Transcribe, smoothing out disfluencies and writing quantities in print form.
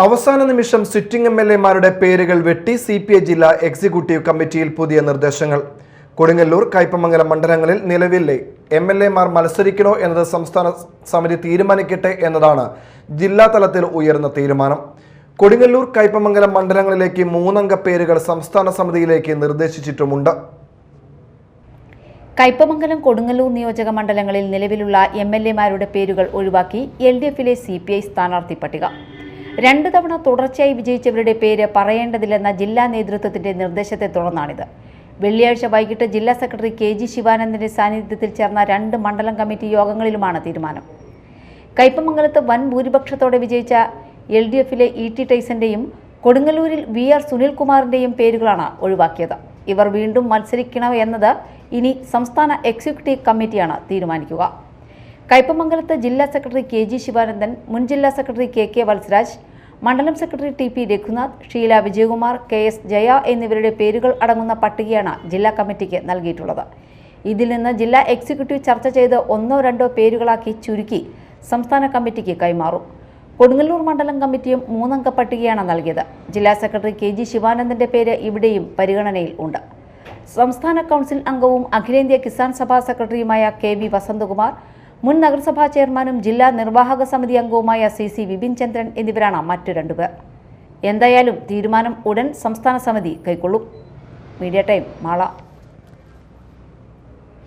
അവസാന നിമിഷം സിറ്റിംഗ് എംഎൽഎമാരുടെ പേരുകൾ വെട്ടി സിപിഐ ജില്ലാ എക്സിക്യൂട്ടീവ് കമ്മിറ്റിയിൽ പുതിയ നിർദ്ദേശങ്ങൾ. കൊടുങ്ങല്ലൂർ, കയ്പമംഗലം മണ്ഡലങ്ങളിൽ നിലവിലെ എംഎൽഎമാർ മത്സരിക്കണോ എന്നത് സംസ്ഥാന സമിതി തീരുമാനിക്കട്ടെ എന്നതാണ് ജില്ലാ തലത്തിൽ ഉയർന്ന തീരുമാനം. കൊടുങ്ങല്ലൂർ, കയ്പമംഗലം മണ്ഡലങ്ങളിലേക്ക് 3 അംഗ പേരുകൾ സംസ്ഥാന സമിതിയിലേക്ക് നിർദ്ദേശിച്ചിട്ടുമുണ്ട്. കയ്പമംഗലം, കൊടുങ്ങല്ലൂർ നിയോജക മണ്ഡലങ്ങളിൽ നിലവിലുള്ള എംഎൽഎമാരുടെ പേരുകൾ ഒഴിവാക്കി എൽഡിഎഫിലെ സിപിഐ സ്ഥാനാർത്ഥി പട്ടിക. 2 തവണ തുടർച്ചയായി വിജയിച്ചവരുടെ പേര് പറയേണ്ടതില്ലെന്ന ജില്ലാ നേതൃത്വത്തിന്റെ നിർദ്ദേശത്തെ തുടർന്നാണിത്. വെള്ളിയാഴ്ച വൈകിട്ട് ജില്ലാ സെക്രട്ടറി കെ.ജി. ശിവാനന്ദന്റെ സാന്നിധ്യത്തിൽ ചേർന്ന 2 മണ്ഡലം കമ്മിറ്റി യോഗങ്ങളിലുമാണ് തീരുമാനം. കയ്പമംഗലത്ത് വൻ ഭൂരിപക്ഷത്തോടെ വിജയിച്ച എൽഡിഎഫിലെ ഇ.ടി. ടൈസന്റെയും കൊടുങ്ങല്ലൂരിൽ വി.ആർ. സുനിൽകുമാറിന്റെയും പേരുകളാണ് ഒഴിവാക്കിയത്. ഇവർ വീണ്ടും മത്സരിക്കണോ എന്നത് ഇനി സംസ്ഥാന എക്സിക്യൂട്ടീവ് കമ്മിറ്റിയാണ് തീരുമാനിക്കുക. കയ്പമംഗലത്ത് ജില്ലാ സെക്രട്ടറി കെ.ജി. ശിവാനന്ദൻ, മുൻ ജില്ലാ സെക്രട്ടറി കെ.കെ. വത്സരാജ്, മണ്ഡലം secretary T P. Raghunath, Sheela Vijayakumar, K S. Jaya എന്നിവരുടെ പേരുകൾ അടങ്ങുന്ന പട്ടികയാണ് ജില്ലാ കമ്മിറ്റിക്ക് നൽകിയിട്ടുള്ളത്. ഇതിൽ നിന്ന് ജില്ലാ എക്സിക്യൂട്ടീവ് ചർച്ച ചെയ്ത് 1-2 പേരുകളാക്കി ചുരുക്കി സംസ്ഥാന കമ്മിറ്റിക്ക് കൈമാറും. കൊടുങ്ങല്ലൂർ മണ്ഡലം കമ്മിറ്റിയും 3 അംഗ പട്ടികയാണ് നൽകിയത്. ജില്ലാ സെക്രട്ടറി കെ.ജി. ശിവാനന്ദന്റെ പേര് ഇവിടെയും പരിഗണനയിൽ ഉണ്ട്. സംസ്ഥാന കൗൺസിൽ അംഗവും അഖിലേന്ത്യാ കിസാൻ സഭാ സെക്രട്ടറിയുമായ കെ.വി. വസന്തകുമാർ, മുൻ നഗരസഭാ ചെയർമാനും ജില്ലാ നിർവാഹക സമിതി അംഗവുമായ സി വിപിൻ ചന്ദ്രൻ എന്നിവരാണ് മറ്റു 2 പേർ. എന്തായാലും തീരുമാനം ഉടൻ സംസ്ഥാന സമിതി കൈക്കൊള്ളും. Media time, Mala.